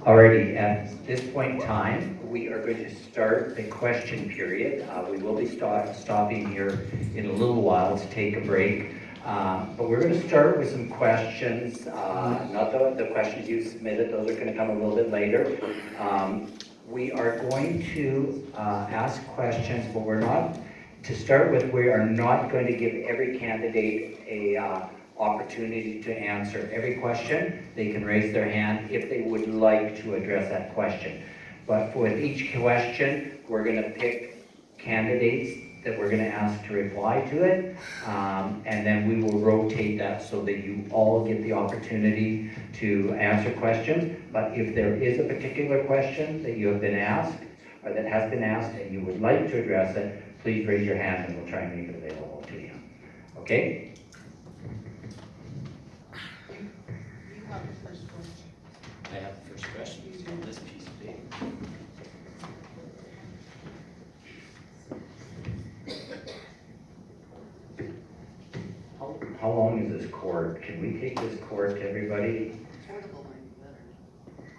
Alrighty, at this point in time, we are going to start the question period. We will be stopping here in a little while to take a break. But we're going to start with some questions, not the questions you submitted, those are going to come a little bit later. We are going to ask questions, but we're not, to start with, we are not going to give every candidate a opportunity to answer every question. They can raise their hand if they would like to address that question. But with each question, we're going to pick candidates that we're going to ask to reply to it, and then we will rotate that so that you all get the opportunity to answer questions. But if there is a particular question that you have been asked, or that has been asked, and you would like to address it, please raise your hand and we'll try and make it available to you. Okay? I have the first question on this piece of paper. How long is this cord? Can we take this cord to everybody?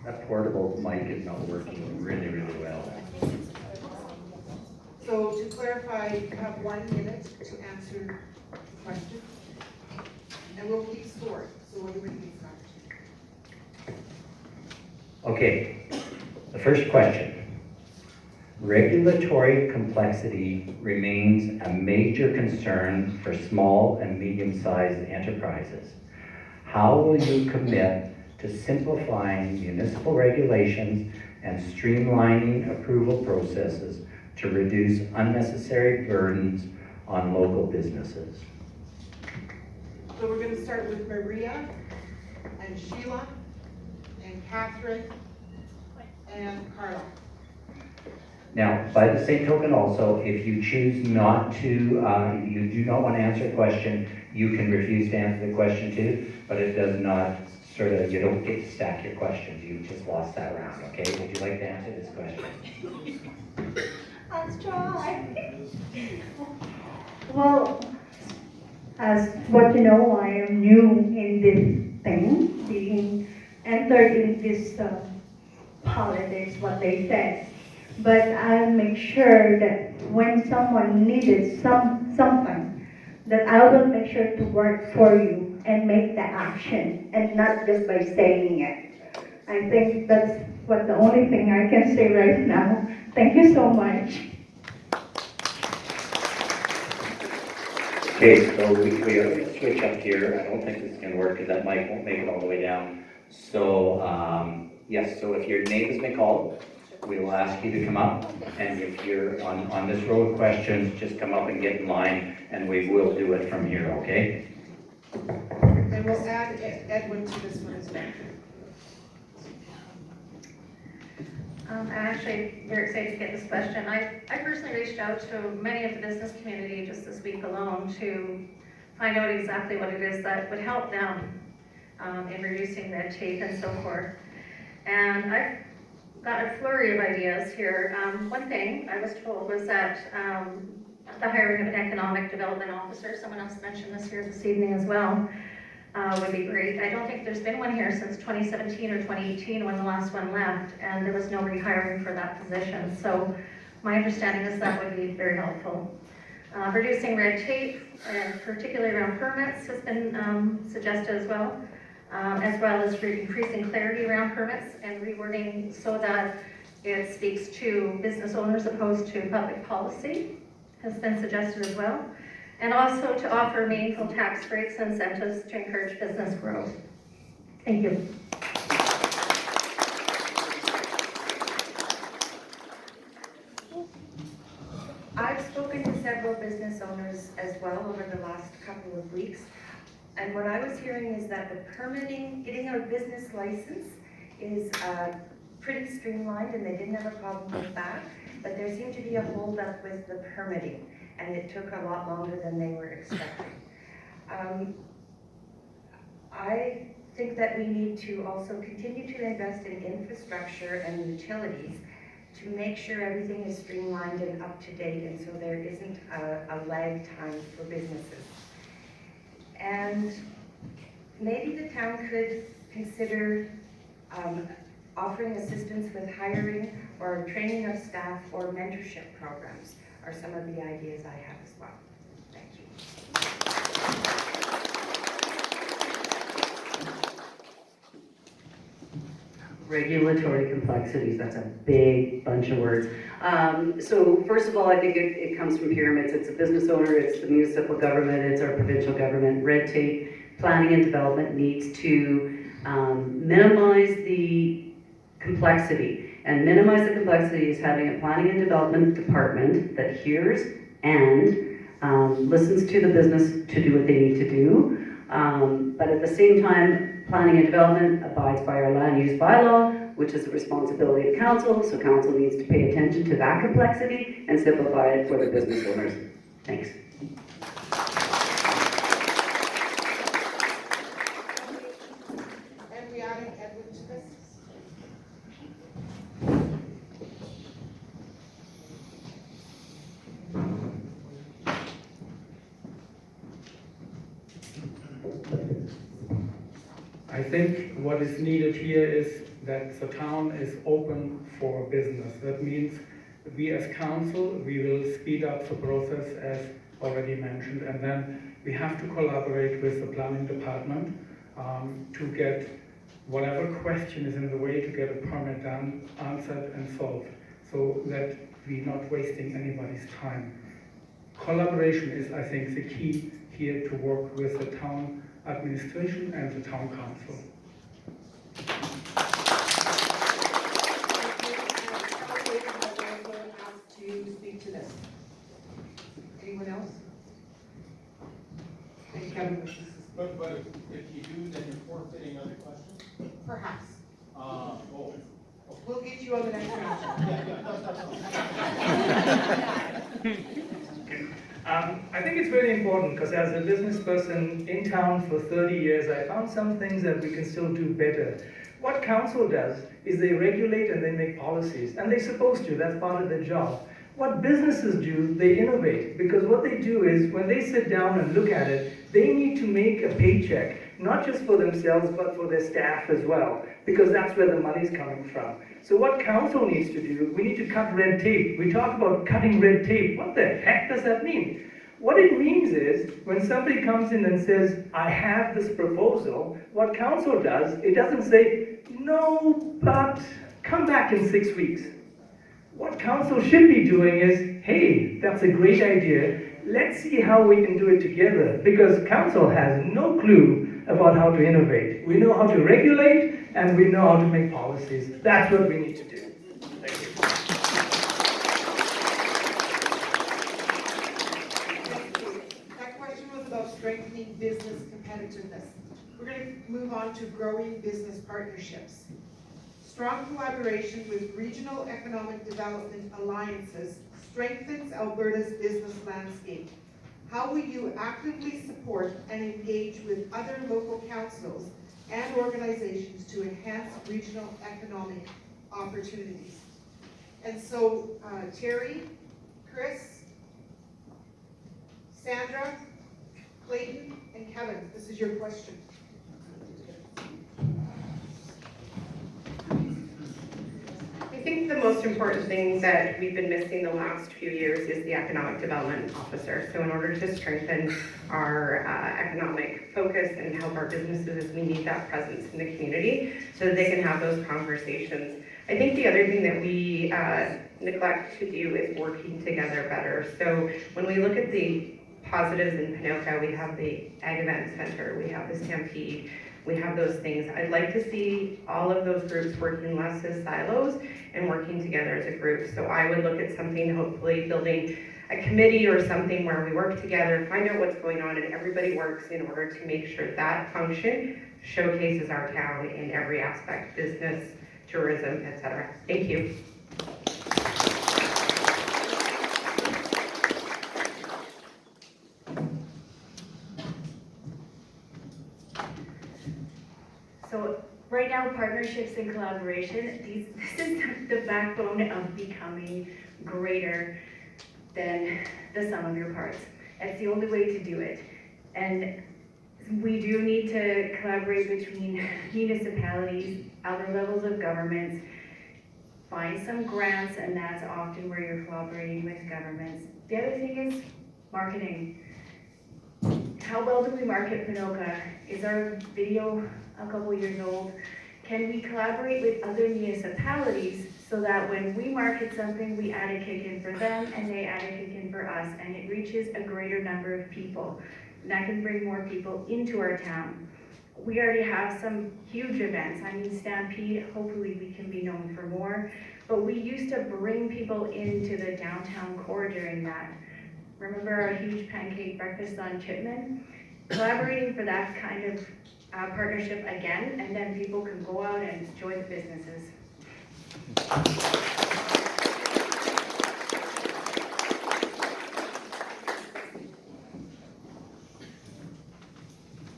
That portable mic is not working really, really well. So to clarify, you have 1 minute to answer the question. And we'll keep score, so everybody keeps track. Okay, the first question. Regulatory complexity remains a major concern for small and medium-sized enterprises. How will you commit to simplifying municipal regulations and streamlining approval processes to reduce unnecessary burdens on local businesses? So we're going to start with Maria and Sheila and Catherine and Carla. Now, by the same token also, if you choose not to, you do not want to answer a question, you can refuse to answer the question too, but it does not sort of, you don't get to stack your questions, you just lost that round, okay? Would you like to answer this question? Let's try. Well, as what you know, I am new in this thing, being entered in this politics, what they said. But I'll make sure that when someone needed something, that I will make sure to work for you and make the action, and not just by saying it. I think that's what the only thing I can say right now. Thank you so much. Okay, so we are going to switch up here. I don't think this is going to work because that mic won't make it all the way down. So, yes, so if your name has been called, we will ask you to come up. And if you're on this row of questions, just come up and get in line, and we will do it from here, okay? And we'll add Edwin to this one as well. I'm actually very excited to get this question. I personally reached out to many of the business community just this week alone to find out exactly what it is that would help them in reducing red tape and so forth. And I've got a flurry of ideas here. One thing I was told was that the hiring of an economic development officer, someone else mentioned this here this evening as well, would be great. I don't think there's been one here since 2017 or 2018 when the last one left, and there was nobody hiring for that position. So my understanding is that would be very helpful. Reducing red tape, particularly around permits, has been suggested as well as increasing clarity around permits and rewording so that it speaks to business owners opposed to public policy has been suggested as well. And also to offer meaningful tax breaks and incentives to encourage business growth. Thank you. I've spoken to several business owners as well over the last couple of weeks, and what I was hearing is that the permitting, getting a business license is pretty streamlined and they didn't have a problem with that, but there seemed to be a holdup with the permitting, and it took a lot longer than they were expecting. I think that we need to also continue to invest in infrastructure and utilities to make sure everything is streamlined and up to date, and so there isn't a lag time for businesses. And maybe the town could consider offering assistance with hiring or training of staff or mentorship programs are some of the ideas I have as well. Thank you. Regulatory complexities, that's a big bunch of words. So first of all, I think it comes from pyramids. It's a business owner, it's the municipal government, it's our provincial government. Red tape, planning and development needs to minimize the complexity. And minimize the complexity is having a planning and development department that hears and listens to the business to do what they need to do. But at the same time, planning and development abides by our land use bylaw, which is the responsibility of council, so council needs to pay attention to that complexity and simplify it for the business owners. Thanks. And we adding Edwin to this? I think what is needed here is that the town is open for business. That means we as council, we will speed up the process as already mentioned, and then we have to collaborate with the planning department to get whatever question is in the way to get a permit done, answered and solved, so that we're not wasting anybody's time. Collaboration is, I think, the key here to work with the town administration and the town council. To speak to this. Anyone else? And Kevin wishes to speak. But if you do, then you're forfeiting other questions? Perhaps. Oh. We'll get you on the next round. I think it's very important because as a business person in town for 30 years, I found some things that we can still do better. What council does is they regulate and they make policies, and they're supposed to, that's part of their job. What businesses do, they innovate, because what they do is when they sit down and look at it, they need to make a paycheck, not just for themselves, but for their staff as well, because that's where the money's coming from. So what council needs to do, we need to cut red tape. We talk about cutting red tape. What the heck does that mean? What it means is, when somebody comes in and says, I have this proposal, what council does, it doesn't say, no, but come back in 6 weeks. What council should be doing is, hey, that's a great idea. Let's see how we can do it together, because council has no clue about how to innovate. We know how to regulate, and we know how to make policies. That's what we need to do. Thank you. That question was about strengthening business competitiveness. We're going to move on to growing business partnerships. Strong collaboration with regional economic development alliances strengthens Alberta's business landscape. How will you actively support and engage with other local councils and organizations to enhance regional economic opportunities? And so, Terry, Chris, Sandra, Clayton, and Kevin, this is your question. I think the most important thing that we've been missing the last few years is the economic development officer. So in order to strengthen our economic focus and help our businesses, we need that presence in the community so that they can have those conversations. I think the other thing that we neglect to do is working together better. So when we look at the positives in Ponoka, we have the Ag Event Center, we have the Stampede, we have those things. I'd like to see all of those groups working less as silos and working together as a group. So I would look at something, hopefully building a committee or something where we work together, find out what's going on, and everybody works in order to make sure that function showcases our town in every aspect, business, tourism, etc. Thank you. So right now, partnerships and collaboration, this is the backbone of becoming greater than the sum of your parts. It's the only way to do it. And We do need to collaborate between municipalities, other levels of governments, find some grants, and that's often where you're collaborating with governments. The other thing is marketing. How well do we market Ponoka? Is our video a couple years old? Can we collaborate with other municipalities so that when we market something, we add a kick in for them and they add a kick in for us, and it reaches a greater number of people? And that can bring more people into our town. We already have some huge events. I mean, Stampede, hopefully we can be known for more, but we used to bring people into the downtown core during that. Remember our huge pancake breakfast on Chipman? Collaborating for that kind of partnership again, and then people can go out and enjoy the businesses.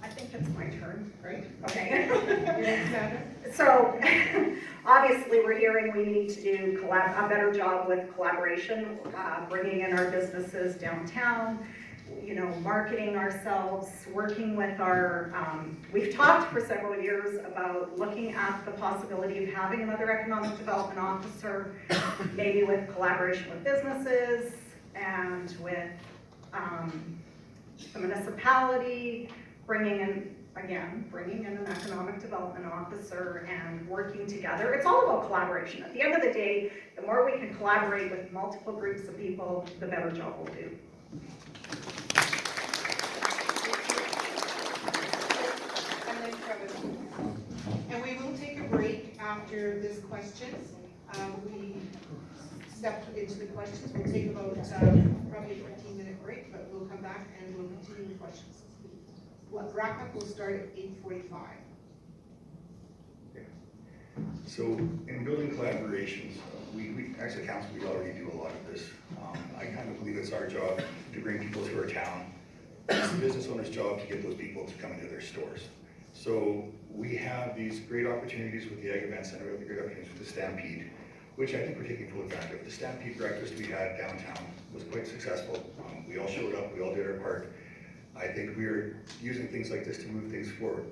I think it's my turn, right? Okay. Okay. Your next matter? So, obviously, we're hearing we need to do a better job with collaboration, bringing in our businesses downtown, you know, marketing ourselves, working with our, we've talked for several years about looking at the possibility of having another economic development officer, maybe with collaboration with businesses and with the municipality, bringing in an economic development officer and working together. It's all about collaboration. At the end of the day, the more we can collaborate with multiple groups of people, the better job we'll do. And we will take a break after this questions. We step into the questions. We'll take about probably a 15-minute break, but we'll come back and we'll continue the questions. Wrap up will start at 8:45. So in building collaborations, we as a council, we already do a lot of this. I kind of believe it's our job to bring people to our town. It's the business owner's job to get those people to come into their stores. So we have these great opportunities with the Egg Event Center, we have the great opportunities with the Stampede, which I think we're taking full advantage of. The Stampede breakfast we had downtown was quite successful. We all showed up, we all did our part. I think we're using things like this to move things forward.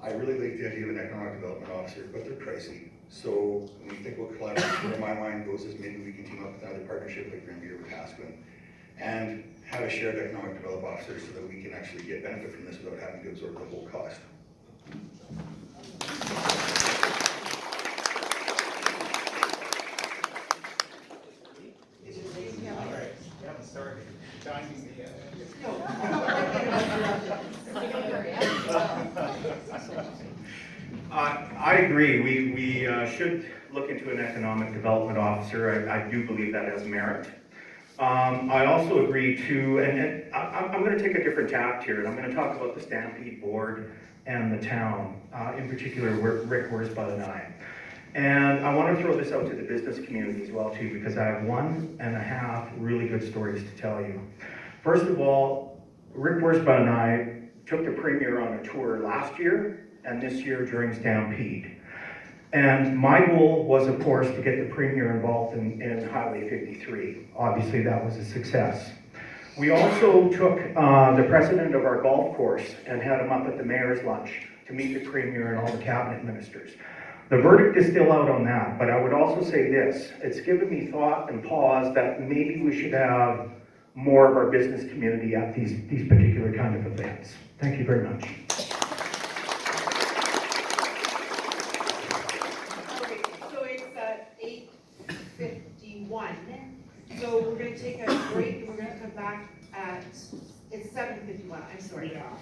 I really like the idea of an economic development officer, but they're pricey. So when we think about collaboration, where my mind goes is maybe we can team up with another partnership like Granby or Wetaskiwin and have a shared economic development officer so that we can actually get benefit from this without having to absorb the whole cost. All right, we haven't started. Timing the, I agree. We should look into an economic development officer. I do believe that has merit. I also agree too, and I'm going to take a different tact here, and I'm going to talk about the Stampede Board and the town, in particular Rick Worsbottenai. And I want to throw this out to the business community as well too, because I have 1.5 really good stories to tell you. First of all, Rick Worsbottenai took the premier on a tour last year and this year during Stampede. And my goal was, of course, to get the premier involved in Highway 53. Obviously, that was a success. We also took the president of our golf course and had him up at the mayor's lunch to meet the premier and all the cabinet ministers. The verdict is still out on that, but I would also say this. It's given me thought and pause that maybe we should have more of our business community at these particular kind of events. Thank you very much. So it's 8:51. So we're going to take a break and we're going to come back at, it's 7:51, I'm sorry. Yeah.